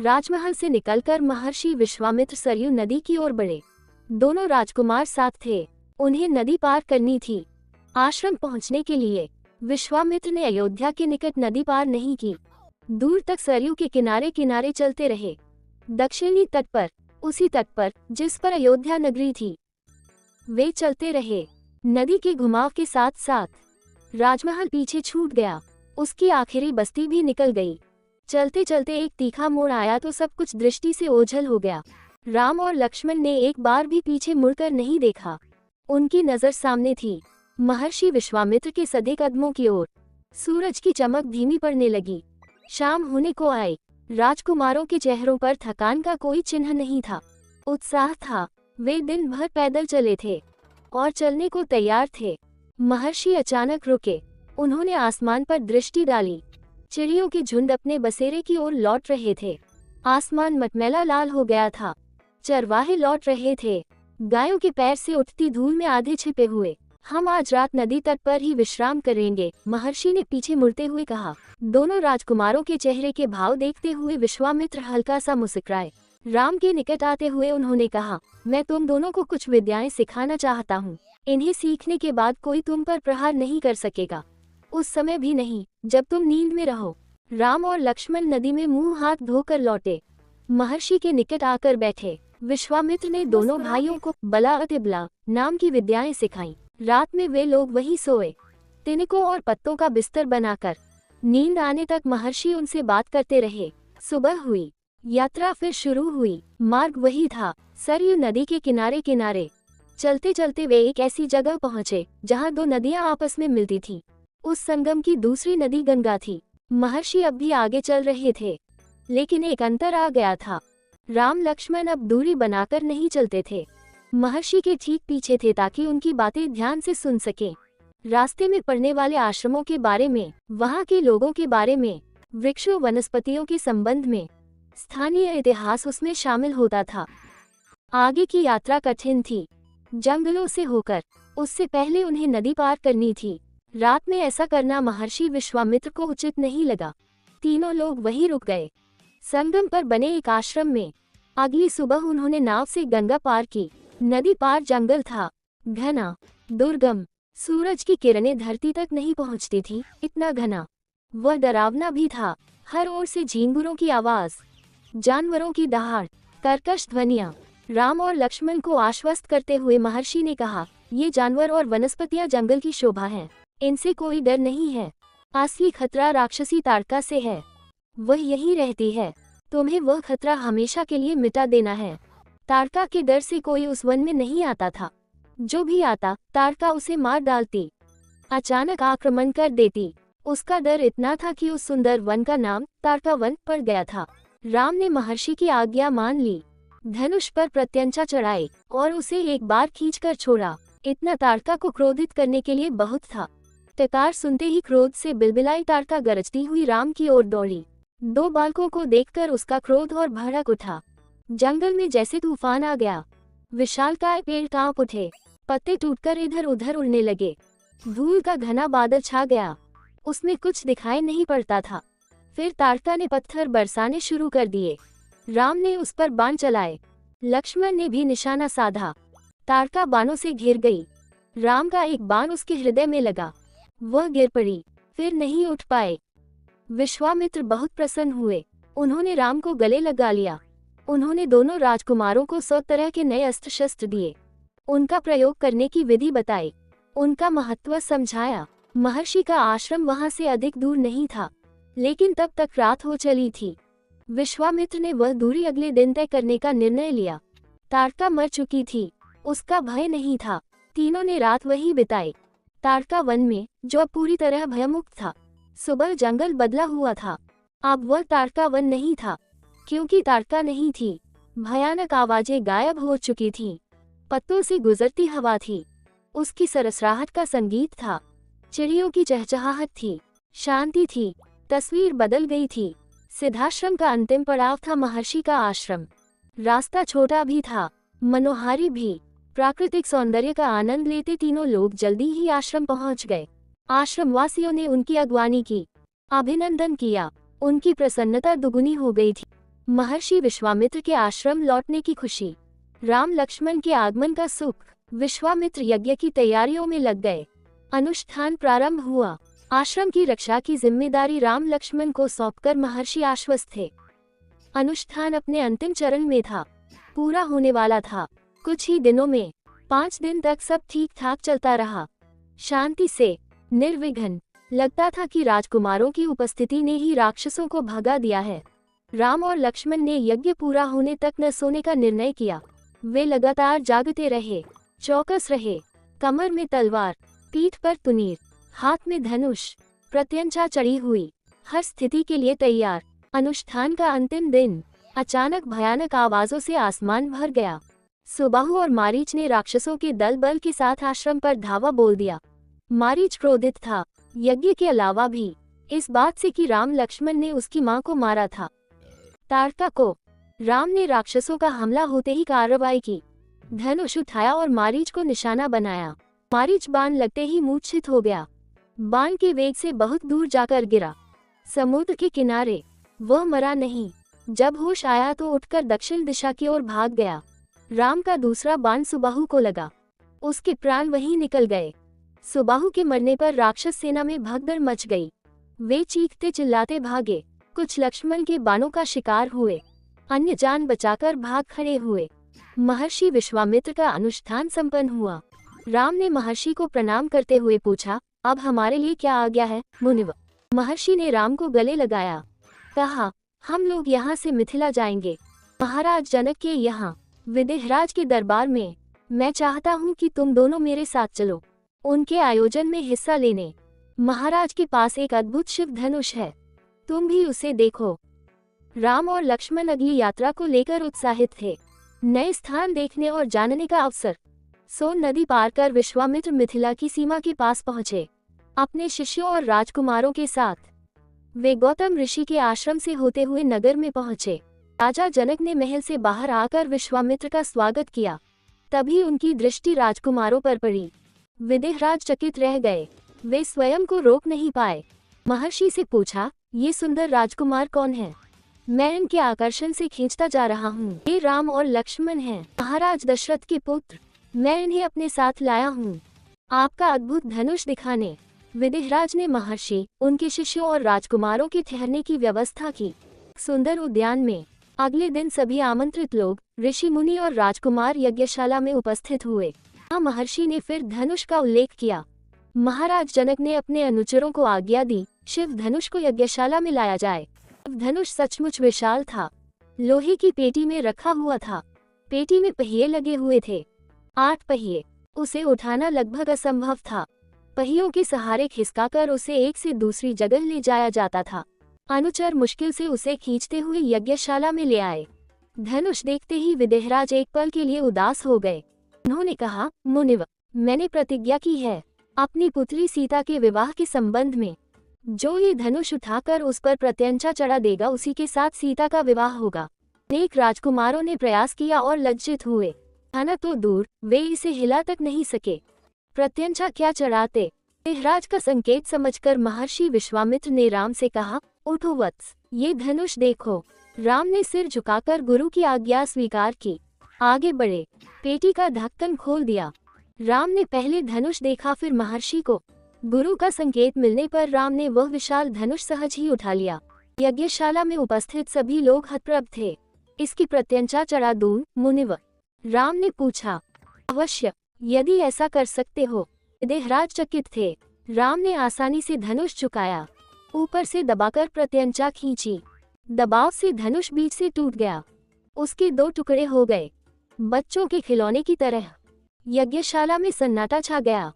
राजमहल से निकलकर महर्षि विश्वामित्र सरयू नदी की ओर बढ़े। दोनों राजकुमार साथ थे। उन्हें नदी पार करनी थी। आश्रम पहुंचने के लिए विश्वामित्र ने अयोध्या के निकट नदी पार नहीं की। दूर तक सरयू के किनारे किनारे चलते रहे, दक्षिणी तट पर, उसी तट पर जिस पर अयोध्या नगरी थी। वे चलते रहे, नदी के घुमाव के साथ साथ। राजमहल पीछे छूट गया, उसकी आखिरी बस्ती भी निकल गई। चलते चलते एक तीखा मोड़ आया तो सब कुछ दृष्टि से ओझल हो गया। राम और लक्ष्मण ने एक बार भी पीछे मुड़कर नहीं देखा। उनकी नजर सामने थी, महर्षि विश्वामित्र के सधे कदमों की ओर। सूरज की चमक धीमी पड़ने लगी, शाम होने को आई। राजकुमारों के चेहरों पर थकान का कोई चिन्ह नहीं था, उत्साह था। वे दिन भर पैदल चले थे और चलने को तैयार थे। महर्षि अचानक रुके। उन्होंने आसमान पर दृष्टि डाली। चिड़ियों के झुंड अपने बसेरे की ओर लौट रहे थे। आसमान मटमैला लाल हो गया था। चरवाहे लौट रहे थे, गायों के पैर से उठती धूल में आधे छिपे हुए। हम आज रात नदी तट पर ही विश्राम करेंगे, महर्षि ने पीछे मुड़ते हुए कहा। दोनों राजकुमारों के चेहरे के भाव देखते हुए विश्वामित्र हल्का सा मुस्कुराए। राम के निकट आते हुए उन्होंने कहा, मैं तुम दोनों को कुछ विद्याएं सिखाना चाहता हूँ। इन्हें सीखने के बाद कोई तुम पर प्रहार नहीं कर सकेगा, उस समय भी नहीं जब तुम नींद में रहो। राम और लक्ष्मण नदी में मुंह हाथ धोकर लौटे, महर्षि के निकट आकर बैठे। विश्वामित्र ने दोनों भाइयों को बला अतिबला नाम की विद्याएं सिखाई। रात में वे लोग वहीं सोए, तिनकों और पत्तों का बिस्तर बनाकर। नींद आने तक महर्षि उनसे बात करते रहे। सुबह हुई, यात्रा फिर शुरू हुई। मार्ग वही था, सरयू नदी के किनारे किनारे। चलते चलते वे एक ऐसी जगह पहुँचे जहाँ दो नदियाँ आपस में मिलती थीं। उस संगम की दूसरी नदी गंगा थी। महर्षि अब भी आगे चल रहे थे, लेकिन एक अंतर आ गया था। राम लक्ष्मण अब दूरी बनाकर नहीं चलते थे, महर्षि के ठीक पीछे थे ताकि उनकी बातें ध्यान से सुन सकें। रास्ते में पड़ने वाले आश्रमों के बारे में, वहाँ के लोगों के बारे में, वृक्षों वनस्पतियों के संबंध में, स्थानीय इतिहास उसमें शामिल होता था। आगे की यात्रा कठिन थी, जंगलों से होकर। उससे पहले उन्हें नदी पार करनी थी। रात में ऐसा करना महर्षि विश्वामित्र को उचित नहीं लगा। तीनों लोग वहीं रुक गए, संगम पर बने एक आश्रम में। अगली सुबह उन्होंने नाव से गंगा पार की। नदी पार जंगल था, घना, दुर्गम। सूरज की किरणें धरती तक नहीं पहुंचती थी, इतना घना। वह डरावना भी था। हर ओर से झींगुरों की आवाज, जानवरों की दहाड़, कर्कश ध्वनियां। राम और लक्ष्मण को आश्वस्त करते हुए महर्षि ने कहा, ये जानवर और वनस्पतियां जंगल की शोभा हैं, इनसे कोई डर नहीं है। असली खतरा राक्षसी ताड़का से है, वह यहीं रहती है। तुम्हें वह खतरा हमेशा के लिए मिटा देना है। ताड़का के डर से कोई उस वन में नहीं आता था। जो भी आता, ताड़का उसे मार डालती, अचानक आक्रमण कर देती। उसका डर इतना था कि उस सुंदर वन का नाम ताड़का वन पड़ गया था। राम ने महर्षि की आज्ञा मान ली, धनुष पर प्रत्यंचा चढ़ाई और उसे एक बार खींचकर छोड़ा। इतना ताड़का को क्रोधित करने के लिए बहुत था। टकार सुनते ही क्रोध से बिलबिलाई ताड़का गरजती हुई राम की ओर दौड़ी। दो बालकों को देखकर उसका क्रोध और भड़क उठा। जंगल में जैसे तूफान आ गया। विशालकाय पेड़ कांप उठे, पत्ते टूटकर इधर उधर उड़ने लगे। धूल का घना बादल छा गया, उसमें कुछ दिखाई नहीं पड़ता था। फिर ताड़का ने पत्थर बरसाने शुरू कर दिए। राम ने उस पर बाण चलाए, लक्ष्मण ने भी निशाना साधा। ताड़का बाणों से घिर गई। राम का एक बाण उसके हृदय में लगा, वह गिर पड़ी, फिर नहीं उठ पाए। विश्वामित्र बहुत प्रसन्न हुए। उन्होंने राम को गले लगा लिया। उन्होंने दोनों राजकुमारों को 100 तरह के नए अस्त्र शस्त्र दिए, उनका प्रयोग करने की विधि बताई, उनका महत्व समझाया। महर्षि का आश्रम वहां से अधिक दूर नहीं था, लेकिन तब तक रात हो चली थी। विश्वामित्र ने वह दूरी अगले दिन तय करने का निर्णय लिया। ताड़का मर चुकी थी, उसका भय नहीं था। तीनों ने रात वहीं बिताई, ताड़का वन में, जो अब पूरी तरह भयमुक्त था। सुबह जंगल बदला हुआ था, अब वह ताड़का वन नहीं था, क्योंकि ताड़का नहीं थी। भयानक आवाजें गायब हो चुकी थीं, पत्तों से गुजरती हवा थी, उसकी सरसराहट का संगीत था, चिड़ियों की चहचहाहट थी, शांति थी। तस्वीर बदल गई थी। सिद्धाश्रम का अंतिम पड़ाव था महर्षि का आश्रम। रास्ता छोटा भी था, मनोहारी भी। प्राकृतिक सौंदर्य का आनंद लेते तीनों लोग जल्दी ही आश्रम पहुंच गए। आश्रम वासियों ने उनकी अगवानी की, अभिनंदन किया, उनकी प्रसन्नता दुगुनी हो गई थी। महर्षि विश्वामित्र के आश्रम लौटने की खुशी, राम लक्ष्मण के आगमन का सुख। विश्वामित्र यज्ञ की तैयारियों में लग गए। अनुष्ठान प्रारंभ हुआ। आश्रम की रक्षा की जिम्मेदारी राम लक्ष्मण को सौंपकर महर्षि आश्वस्त थे। अनुष्ठान अपने अंतिम चरण में था, पूरा होने वाला था कुछ ही दिनों में। 5 दिन तक सब ठीक ठाक चलता रहा, शांति से, निर्विघ्न। लगता था कि राजकुमारों की उपस्थिति ने ही राक्षसों को भगा दिया है। राम और लक्ष्मण ने यज्ञ पूरा होने तक न सोने का निर्णय किया। वे लगातार जागते रहे, चौकस रहे। कमर में तलवार, पीठ पर तुनीर, हाथ में धनुष, प्रत्यंचा चढ़ी हुई, हर स्थिति के लिए तैयार। अनुष्ठान का अंतिम दिन, अचानक भयानक आवाजों से आसमान भर गया। सुबाहु और मारीच ने राक्षसों के दल बल के साथ आश्रम पर धावा बोल दिया। मारीच क्रोधित था, यज्ञ के अलावा भी इस बात से कि राम लक्ष्मण ने उसकी मां को मारा था, ताड़का को। राम ने राक्षसों का हमला होते ही कार्रवाई की, धनुष उठाया और मारीच को निशाना बनाया। मारीच बाण लगते ही मूर्छित हो गया, बाण के वेग से बहुत दूर जाकर गिरा, समुद्र के किनारे। वह मरा नहीं। जब होश आया तो उठकर दक्षिण दिशा की ओर भाग गया। राम का दूसरा बाण सुबाहु को लगा, उसके प्राण वहीं निकल गए। सुबाहु के मरने पर राक्षस सेना में भगदड़ मच गई। वे चीखते चिल्लाते भागे। कुछ लक्ष्मण के बाणों का शिकार हुए, अन्य जान बचाकर भाग खड़े हुए। महर्षि विश्वामित्र का अनुष्ठान संपन्न हुआ। राम ने महर्षि को प्रणाम करते हुए पूछा, अब हमारे लिए क्या आज्ञा है मुनिव? महर्षि ने राम को गले लगाया, कहा, हम लोग यहाँ से मिथिला जाएंगे, महाराज जनक के यहाँ विदेहराज के दरबार में। मैं चाहता हूँ कि तुम दोनों मेरे साथ चलो, उनके आयोजन में हिस्सा लेने। महाराज के पास एक अद्भुत शिव धनुष है, तुम भी उसे देखो। राम और लक्ष्मण अगली यात्रा को लेकर उत्साहित थे। नए स्थान देखने और जानने का अवसर। सोन नदी पार कर विश्वामित्र मिथिला की सीमा के पास पहुंचे, अपने शिष्यों और राजकुमारों के साथ। वे गौतम ऋषि के आश्रम से होते हुए नगर में पहुंचे। राजा जनक ने महल से बाहर आकर विश्वामित्र का स्वागत किया। तभी उनकी दृष्टि राजकुमारों पर पड़ी। विदेहराज चकित रह गए, वे स्वयं को रोक नहीं पाए। महर्षि से पूछा, ये सुंदर राजकुमार कौन है? मैं इनके आकर्षण से खींचता जा रहा हूँ। ये राम और लक्ष्मण हैं, महाराज दशरथ के पुत्र। मैं इन्हें अपने साथ लाया हूँ आपका अद्भुत धनुष दिखाने। विदेहराज ने महर्षि, उनके शिष्यों और राजकुमारों के ठहरने की व्यवस्था की। सुंदर उद्यान में अगले दिन सभी आमंत्रित लोग, ऋषि मुनि और राजकुमार यज्ञशाला में उपस्थित हुए। महर्षि ने फिर धनुष का उल्लेख किया। महाराज जनक ने अपने अनुचरों को आज्ञा दी, शिव धनुष को यज्ञशाला में लाया जाए। धनुष सचमुच विशाल था, लोहे की पेटी में रखा हुआ था। पेटी में पहिए लगे हुए थे, 8 पहिए। उसे उठाना लगभग असंभव था। पहियों के सहारे खिसकाकर उसे एक से दूसरी जगह ले जाया जाता था। अनुचर मुश्किल से उसे खींचते हुए यज्ञशाला में ले आए। धनुष देखते ही विदेहराज एक पल के लिए उदास हो गए। उन्होंने कहा, मुनिव, मैंने प्रतिज्ञा की है अपनी पुत्री सीता के विवाह के संबंध में। जो ये धनुष उठाकर उस पर प्रत्यंचा चढ़ा देगा, उसी के साथ सीता का विवाह होगा। अनेक राजकुमारों ने प्रयास किया और लज्जित हुए। खाना तो दूर, वे इसे हिला तक नहीं सके। प्रत्यंचा क्या चढ़ाते? विदेहराज का संकेत समझकर महर्षि विश्वामित्र ने राम से कहा, उठो वत्स, ये धनुष देखो। राम ने सिर झुकाकर गुरु की आज्ञा स्वीकार की, आगे बढ़े, पेटी का ढक्कन खोल दिया। राम ने पहले धनुष देखा, फिर महर्षि को। गुरु का संकेत मिलने पर राम ने वह विशाल धनुष सहज ही उठा लिया। यज्ञशाला में उपस्थित सभी लोग हतप्रभ थे। इसकी प्रत्यंचा चढ़ा दूं मुनिवर? राम ने पूछा। अवश्य, यदि ऐसा कर सकते हो। विदेहराज चकित थे। राम ने आसानी से धनुष झुकाया, ऊपर से दबाकर प्रत्यंचा खींची। दबाव से धनुष बीच से टूट गया, उसके 2 टुकड़े हो गए, बच्चों के खिलौने की तरह। यज्ञशाला में सन्नाटा छा गया।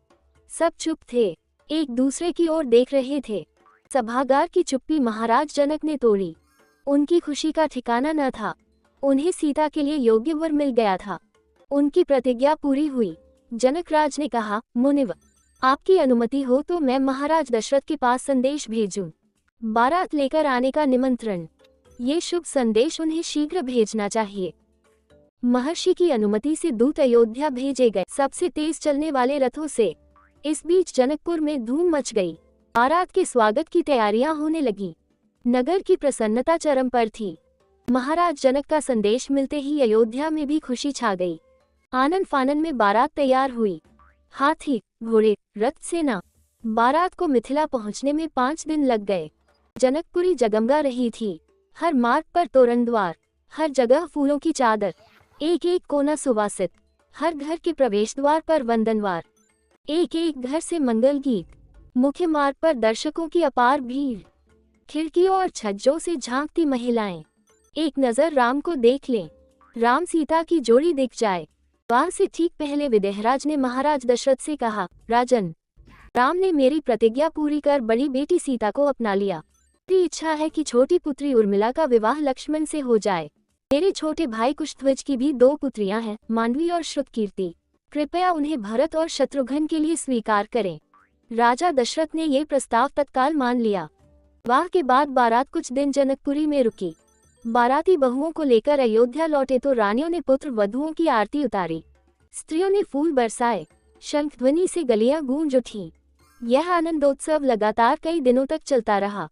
सब चुप थे, एक दूसरे की ओर देख रहे थे। सभागार की चुप्पी महाराज जनक ने तोड़ी। उनकी खुशी का ठिकाना न था। उन्हें सीता के लिए योग्य वर मिल गया था। उनकी प्रतिज्ञा पूरी हुई। जनकराज ने कहा, मुनिव, आपकी अनुमति हो तो मैं महाराज दशरथ के पास संदेश भेजूं। बारात लेकर आने का निमंत्रण। ये शुभ संदेश उन्हें शीघ्र भेजना चाहिए। महर्षि की अनुमति से दूत अयोध्या भेजे गए, सबसे तेज चलने वाले रथों से। इस बीच जनकपुर में धूम मच गई। बारात के स्वागत की तैयारियां होने लगी। नगर की प्रसन्नता चरम पर थी। महाराज जनक का संदेश मिलते ही अयोध्या में भी खुशी छा गई। आनंद फानन में बारात तैयार हुई। हाथी, घोड़े, रथ, सेना। बारात को मिथिला पहुंचने में 5 दिन लग गए। जनकपुरी जगमगा रही थी। हर मार्ग पर तोरण द्वार, हर जगह फूलों की चादर, एक एक कोना सुवासित। हर घर के प्रवेश द्वार पर वंदनवार, एक एक घर से मंगल गीत। मुख्य मार्ग पर दर्शकों की अपार भीड़, खिड़कियों और छज्जों से झांकती महिलाएं। एक नजर राम को देख लें, राम सीता की जोड़ी दिख जाए। वहां से ठीक पहले विदेहराज ने महाराज दशरथ से कहा, राजन, राम ने मेरी प्रतिज्ञा पूरी कर बड़ी बेटी सीता को अपना लिया। मेरी इच्छा है कि छोटी पुत्री उर्मिला का विवाह लक्ष्मण से हो जाए। मेरे छोटे भाई कुशध्वज की भी 2 पुत्रियां हैं, मांडवी और श्रुतकीर्ति। कृपया उन्हें भरत और शत्रुघ्न के लिए स्वीकार करें। राजा दशरथ ने ये प्रस्ताव तत्काल मान लिया। विवाह के बाद बारात कुछ दिन जनकपुरी में रुकी। बाराती बहुओं को लेकर अयोध्या लौटे तो रानियों ने पुत्र वधुओं की आरती उतारी। स्त्रियों ने फूल बरसाए, शंख ध्वनि से गलियां गूंज उठीं। यह आनंदोत्सव लगातार कई दिनों तक चलता रहा।